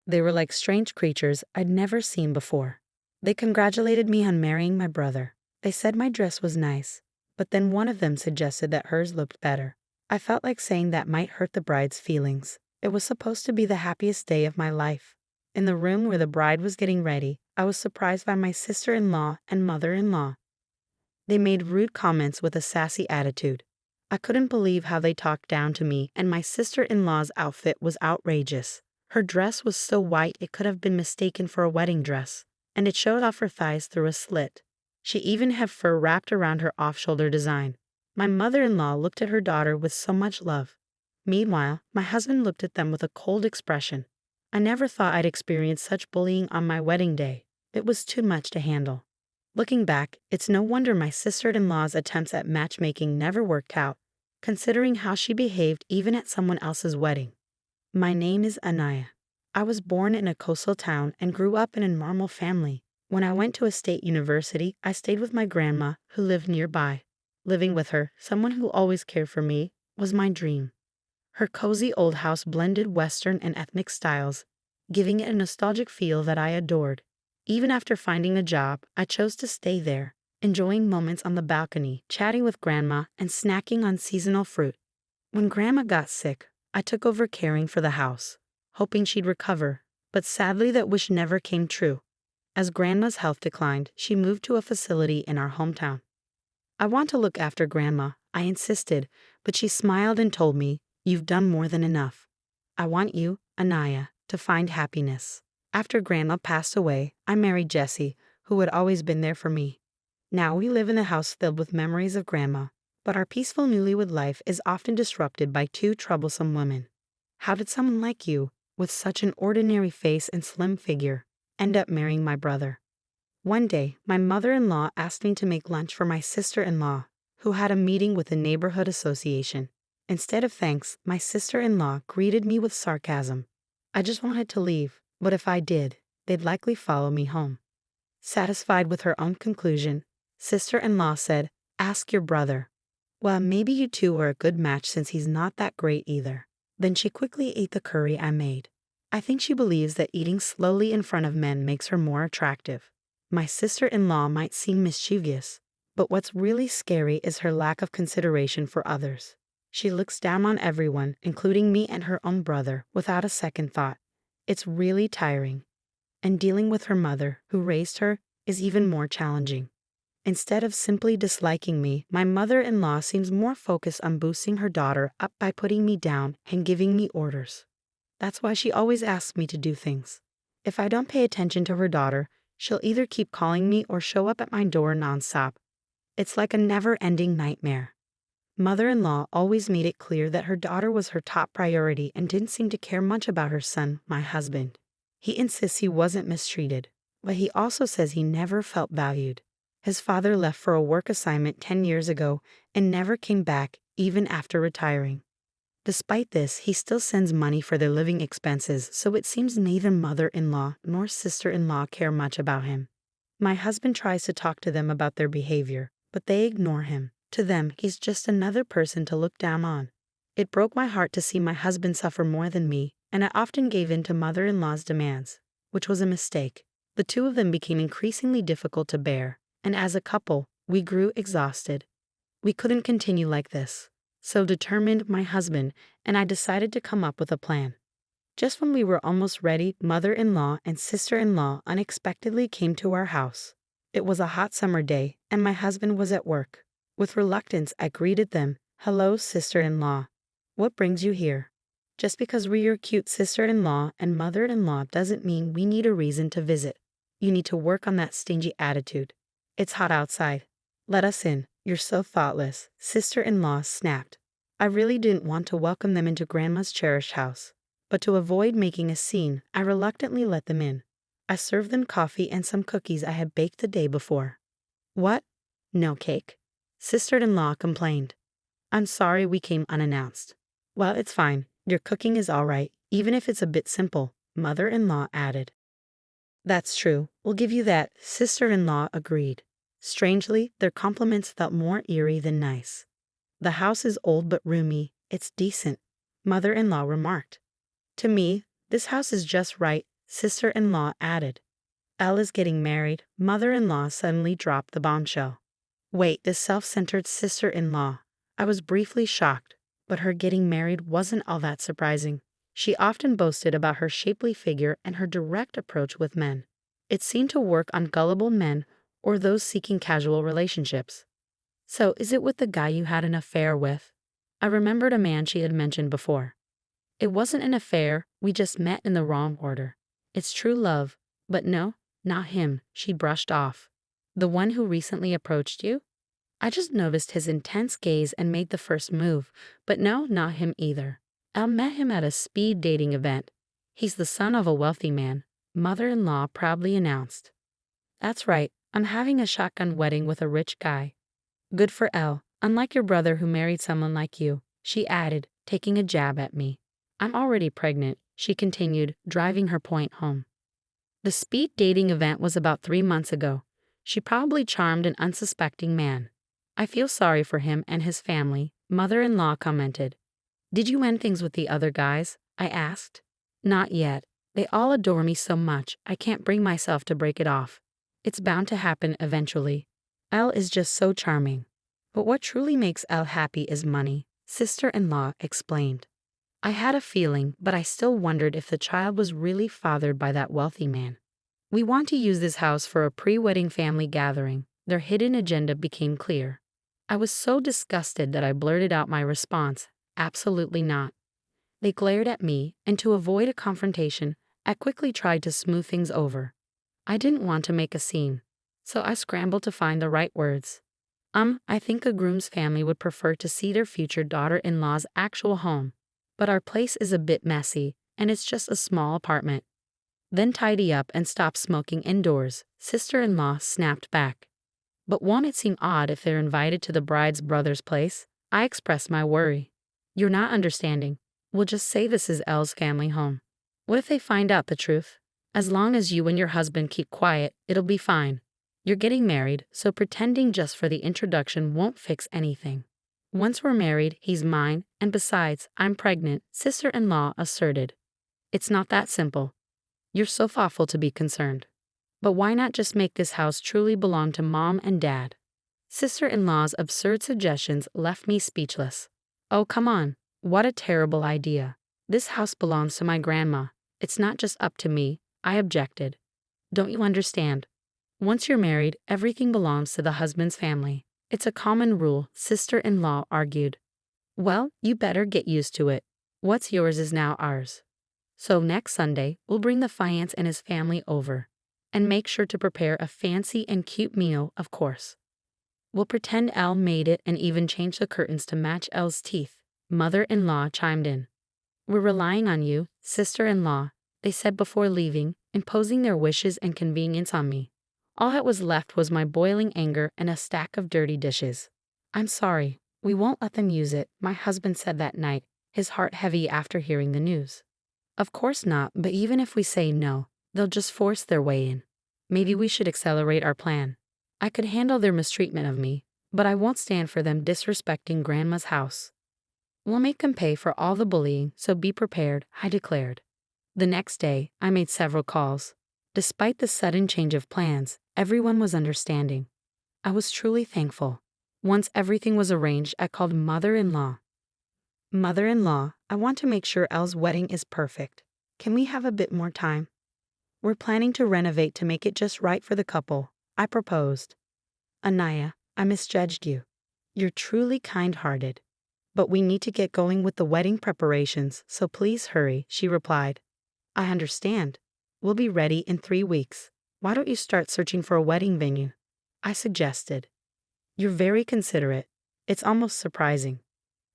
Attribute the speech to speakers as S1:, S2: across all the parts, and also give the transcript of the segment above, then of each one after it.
S1: They were like strange creatures I'd never seen before. They congratulated me on marrying my brother. They said my dress was nice, but then one of them suggested that hers looked better. I felt like saying that might hurt the bride's feelings. It was supposed to be the happiest day of my life. In the room where the bride was getting ready, I was surprised by my sister-in-law and mother-in-law. They made rude comments with a sassy attitude. I couldn't believe how they talked down to me, and my sister-in-law's outfit was outrageous. Her dress was so white it could have been mistaken for a wedding dress, and it showed off her thighs through a slit. She even had fur wrapped around her off-shoulder design. My mother-in-law looked at her daughter with so much love. Meanwhile, my husband looked at them with a cold expression. I never thought I'd experience such bullying on my wedding day. It was too much to handle. Looking back, it's no wonder my sister-in-law's attempts at matchmaking never worked out, considering how she behaved even at someone else's wedding. My name is Anaya. I was born in a coastal town and grew up in a normal family. When I went to a state university, I stayed with my grandma, who lived nearby. Living with her, someone who always cared for me, was my dream. Her cozy old house blended Western and ethnic styles, giving it a nostalgic feel that I adored. Even after finding a job, I chose to stay there, enjoying moments on the balcony, chatting with Grandma, and snacking on seasonal fruit. When Grandma got sick, I took over caring for the house, hoping she'd recover, but sadly that wish never came true. As Grandma's health declined, she moved to a facility in our hometown. "I want to look after Grandma," I insisted, but she smiled and told me, "You've done more than enough. I want you, Anaya, to find happiness." After Grandma passed away, I married Jesse, who had always been there for me. Now we live in a house filled with memories of Grandma, but our peaceful newlywed life is often disrupted by two troublesome women. How did someone like you, with such an ordinary face and slim figure, end up marrying my brother? One day, my mother-in-law asked me to make lunch for my sister-in-law, who had a meeting with the neighborhood association. Instead of thanks, my sister-in-law greeted me with sarcasm. I just wanted to leave, but if I did, they'd likely follow me home. Satisfied with her own conclusion, sister-in-law said, "Ask your brother." "Well, maybe you two are a good match since he's not that great either." Then she quickly ate the curry I made. I think she believes that eating slowly in front of men makes her more attractive. My sister-in-law might seem mischievous, but what's really scary is her lack of consideration for others. She looks down on everyone, including me and her own brother, without a second thought. It's really tiring. And dealing with her mother, who raised her, is even more challenging. Instead of simply disliking me, my mother-in-law seems more focused on boosting her daughter up by putting me down and giving me orders. That's why she always asks me to do things. If I don't pay attention to her daughter, she'll either keep calling me or show up at my door nonstop. It's like a never-ending nightmare. Mother-in-law always made it clear that her daughter was her top priority and didn't seem to care much about her son, my husband. He insists he wasn't mistreated, but he also says he never felt valued. His father left for a work assignment 10 years ago and never came back, even after retiring. Despite this, he still sends money for their living expenses, so it seems neither mother-in-law nor sister-in-law care much about him. My husband tries to talk to them about their behavior, but they ignore him. To them, he's just another person to look down on. It broke my heart to see my husband suffer more than me, and I often gave in to mother-in-law's demands, which was a mistake. The two of them became increasingly difficult to bear, and as a couple, we grew exhausted. We couldn't continue like this. So determined my husband and I decided to come up with a plan. Just when we were almost ready, mother-in-law and sister-in-law unexpectedly came to our house. It was a hot summer day, and my husband was at work. With reluctance, I greeted them. "Hello, sister-in-law. What brings you here?" Just because we're your cute sister-in-law and mother-in-law doesn't mean we need a reason to visit. You need to work on that stingy attitude. It's hot outside. Let us in. You're so thoughtless, sister-in-law snapped. I really didn't want to welcome them into Grandma's cherished house, but to avoid making a scene, I reluctantly let them in. I served them coffee and some cookies I had baked the day before. "What? No cake?" Sister-in-law complained. "I'm sorry we came unannounced." "Well, it's fine. Your cooking is all right, even if it's a bit simple," mother-in-law added. "That's true. We'll give you that," sister-in-law agreed. Strangely, their compliments felt more eerie than nice. "The house is old but roomy. It's decent," mother-in-law remarked. "To me, this house is just right," sister-in-law added. Elle is getting married. Mother-in-law suddenly dropped the bombshell. Wait, this self-centered sister-in-law. I was briefly shocked, but her getting married wasn't all that surprising. She often boasted about her shapely figure and her direct approach with men. It seemed to work on gullible men or those seeking casual relationships. So, is it with the guy you had an affair with? I remembered a man she had mentioned before. It wasn't an affair, we just met in the wrong order. It's true love, but no, not him, she brushed off. The one who recently approached you? I just noticed his intense gaze and made the first move, but no, not him either. I met him at a speed dating event. He's the son of a wealthy man, mother-in-law proudly announced. That's right, I'm having a shotgun wedding with a rich guy. Good for Elle, unlike your brother who married someone like you, she added, taking a jab at me. I'm already pregnant, she continued, driving her point home. The speed dating event was about 3 months ago. She probably charmed an unsuspecting man. I feel sorry for him and his family, mother-in-law commented. Did you end things with the other guys? I asked. Not yet. They all adore me so much, I can't bring myself to break it off. It's bound to happen eventually. Elle is just so charming. But what truly makes Elle happy is money, sister-in-law explained. I had a feeling, but I still wondered if the child was really fathered by that wealthy man. We want to use this house for a pre-wedding family gathering. Their hidden agenda became clear. I was so disgusted that I blurted out my response, absolutely not. They glared at me, and to avoid a confrontation, I quickly tried to smooth things over. I didn't want to make a scene, so I scrambled to find the right words. I think a groom's family would prefer to see their future daughter-in-law's actual home. But our place is a bit messy, and it's just a small apartment. Then tidy up and stop smoking indoors, sister-in-law snapped back. But won't it seem odd if they're invited to the bride's brother's place? I expressed my worry. You're not understanding. We'll just say this is Elle's family home. What if they find out the truth? As long as you and your husband keep quiet, it'll be fine. You're getting married, so pretending just for the introduction won't fix anything. Once we're married, he's mine, and besides, I'm pregnant, sister-in-law asserted. It's not that simple. You're so thoughtful to be concerned. But why not just make this house truly belong to mom and dad? Sister-in-law's absurd suggestions left me speechless. Oh, come on. What a terrible idea. This house belongs to my grandma. It's not just up to me, I objected. Don't you understand? Once you're married, everything belongs to the husband's family. It's a common rule, sister-in-law argued. Well, you better get used to it. What's yours is now ours. So next Sunday, we'll bring the fiance and his family over. And make sure to prepare a fancy and cute meal, of course. We'll pretend Elle made it and even change the curtains to match Elle's teeth, mother-in-law chimed in. We're relying on you, sister-in-law, they said before leaving, imposing their wishes and convenience on me. All that was left was my boiling anger and a stack of dirty dishes. I'm sorry, we won't let them use it, my husband said that night, his heart heavy after hearing the news. Of course not, but even if we say no, they'll just force their way in. Maybe we should accelerate our plan. I could handle their mistreatment of me, but I won't stand for them disrespecting Grandma's house. We'll make them pay for all the bullying, so be prepared, I declared. The next day, I made several calls. Despite the sudden change of plans, everyone was understanding. I was truly thankful. Once everything was arranged, I called mother-in-law. Mother-in-law, I want to make sure Elle's wedding is perfect. Can we have a bit more time? We're planning to renovate to make it just right for the couple, I proposed. Anaya, I misjudged you. You're truly kind-hearted. But we need to get going with the wedding preparations, so please hurry, she replied. I understand. We'll be ready in 3 weeks. Why don't you start searching for a wedding venue? I suggested. You're very considerate. It's almost surprising.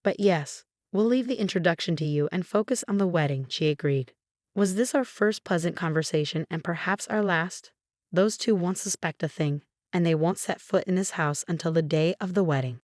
S1: But yes, we'll leave the introduction to you and focus on the wedding, she agreed. Was this our first pleasant conversation and perhaps our last? Those two won't suspect a thing, and they won't set foot in this house until the day of the wedding.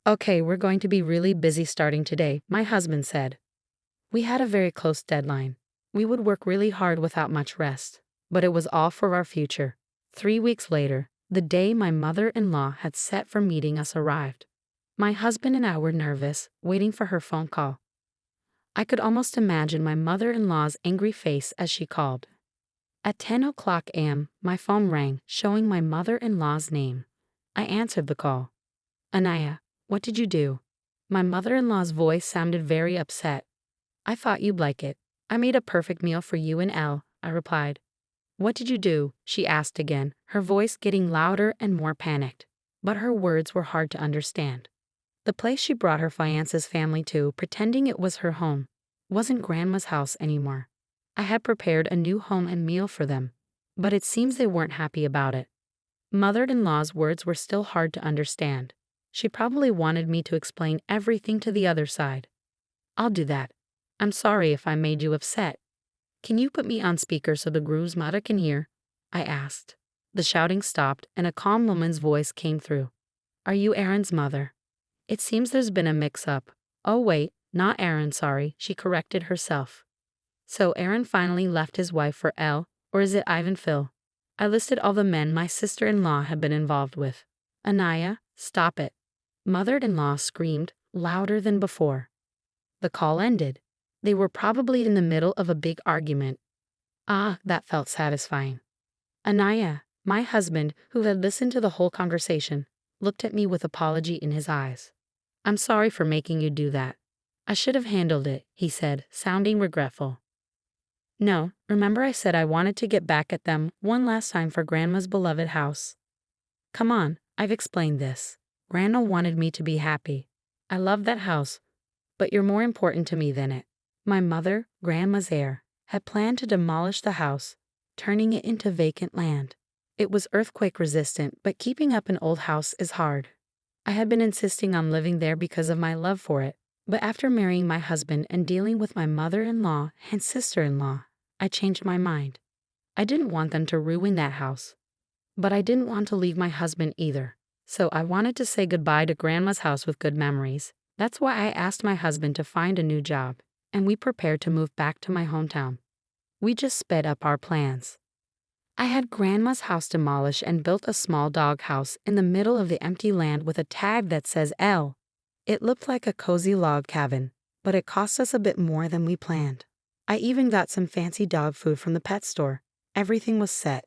S1: Okay, we're going to be really busy starting today, my husband said. We had a very close deadline. We would work really hard without much rest, but it was all for our future. 3 weeks later, the day my mother-in-law had set for meeting us arrived. My husband and I were nervous, waiting for her phone call. I could almost imagine my mother-in-law's angry face as she called. At 10 o'clock a.m., my phone rang, showing my mother-in-law's name. I answered the call. Anaya, what did you do? My mother-in-law's voice sounded very upset. I thought you'd like it. I made a perfect meal for you and Elle, I replied. What did you do? She asked again, her voice getting louder and more panicked. But her words were hard to understand. The place she brought her fiance's family to, pretending it was her home, wasn't Grandma's house anymore. I had prepared a new home and meal for them, but it seems they weren't happy about it. Mother-in-law's words were still hard to understand. She probably wanted me to explain everything to the other side. I'll do that. I'm sorry if I made you upset. Can you put me on speaker so the groom's mother can hear? I asked. The shouting stopped and a calm woman's voice came through. Are you Aaron's mother? It seems there's been a mix-up. Oh wait, not Aaron, sorry, she corrected herself. So Aaron finally left his wife for Elle, or is it Ivan Phil? I listed all the men my sister-in-law had been involved with. Anaya, stop it. Mother-in-law screamed, louder than before. The call ended. They were probably in the middle of a big argument. Ah, that felt satisfying. Anaya, my husband, who had listened to the whole conversation, looked at me with apology in his eyes. I'm sorry for making you do that. I should have handled it, he said, sounding regretful. No, remember I said I wanted to get back at them one last time for Grandma's beloved house. Come on, I've explained this. Grandma wanted me to be happy. I love that house, but you're more important to me than it. My mother, Grandma's heir, had planned to demolish the house, turning it into vacant land. It was earthquake resistant, but keeping up an old house is hard. I had been insisting on living there because of my love for it, but after marrying my husband and dealing with my mother-in-law and sister-in-law, I changed my mind. I didn't want them to ruin that house, but I didn't want to leave my husband either, so I wanted to say goodbye to Grandma's house with good memories. That's why I asked my husband to find a new job, and we prepared to move back to my hometown. We just sped up our plans. I had Grandma's house demolished and built a small dog house in the middle of the empty land with a tag that says L. It looked like a cozy log cabin, but it cost us a bit more than we planned. I even got some fancy dog food from the pet store. Everything was set.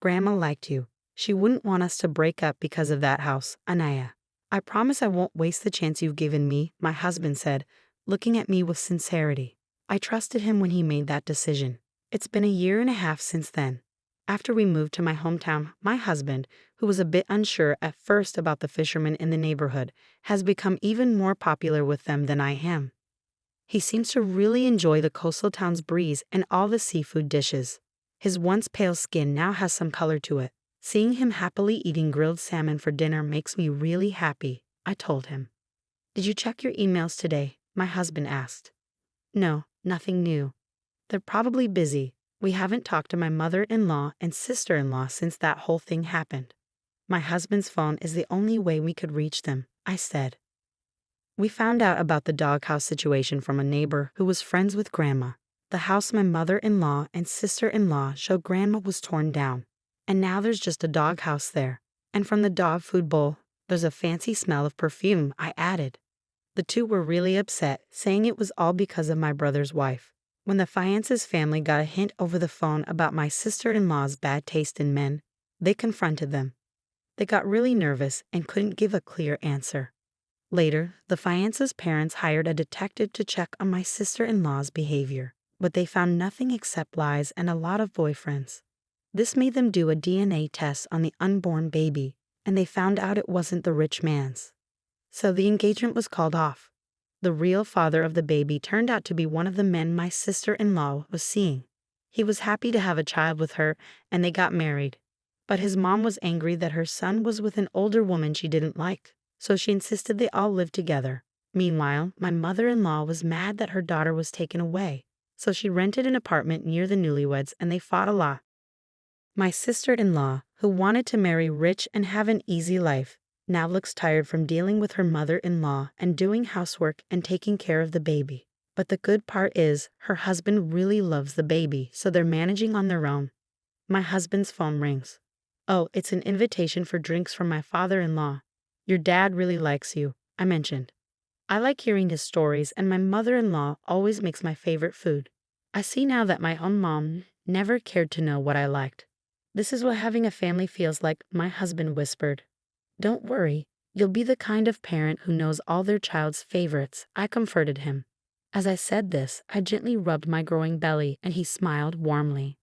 S1: Grandma liked you. She wouldn't want us to break up because of that house, Anaya. I promise I won't waste the chance you've given me, my husband said, looking at me with sincerity. I trusted him when he made that decision. It's been a year and a half since then. After we moved to my hometown, my husband, who was a bit unsure at first about the fishermen in the neighborhood, has become even more popular with them than I am. He seems to really enjoy the coastal town's breeze and all the seafood dishes. His once pale skin now has some color to it. Seeing him happily eating grilled salmon for dinner makes me really happy, I told him. Did you check your emails today? My husband asked. No, nothing new. They're probably busy. We haven't talked to my mother-in-law and sister-in-law since that whole thing happened. My husband's phone is the only way we could reach them, I said. We found out about the doghouse situation from a neighbor who was friends with Grandma. The house my mother-in-law and sister-in-law showed Grandma was torn down, and now there's just a doghouse there. And from the dog food bowl, there's a fancy smell of perfume, I added. The two were really upset, saying it was all because of my brother's wife. When the fiance's family got a hint over the phone about my sister-in-law's bad taste in men, they confronted them. They got really nervous and couldn't give a clear answer. Later, the fiance's parents hired a detective to check on my sister-in-law's behavior, but they found nothing except lies and a lot of boyfriends. This made them do a DNA test on the unborn baby, and they found out it wasn't the rich man's. So the engagement was called off. The real father of the baby turned out to be one of the men my sister-in-law was seeing. He was happy to have a child with her, and they got married. But his mom was angry that her son was with an older woman she didn't like, so she insisted they all live together. Meanwhile, my mother-in-law was mad that her daughter was taken away, so she rented an apartment near the newlyweds and they fought a lot. My sister-in-law, who wanted to marry rich and have an easy life, now looks tired from dealing with her mother-in-law and doing housework and taking care of the baby. But the good part is, her husband really loves the baby, so they're managing on their own. My husband's phone rings. Oh, it's an invitation for drinks from my father-in-law. Your dad really likes you, I mentioned. I like hearing his stories, and my mother-in-law always makes my favorite food. I see now that my own mom never cared to know what I liked. This is what having a family feels like, my husband whispered. Don't worry, you'll be the kind of parent who knows all their child's favorites, I comforted him. As I said this, I gently rubbed my growing belly, and he smiled warmly.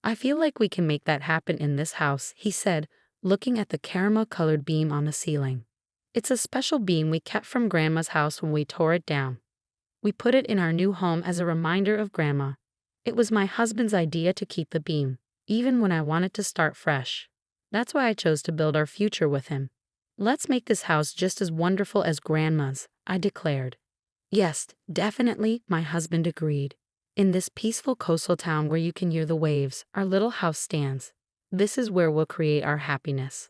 S1: I feel like we can make that happen in this house, he said, looking at the caramel-colored beam on the ceiling. It's a special beam we kept from Grandma's house when we tore it down. We put it in our new home as a reminder of Grandma. It was my husband's idea to keep the beam, even when I wanted to start fresh. That's why I chose to build our future with him. Let's make this house just as wonderful as Grandma's, I declared. Yes, definitely, my husband agreed. In this peaceful coastal town where you can hear the waves, our little house stands. This is where we'll create our happiness.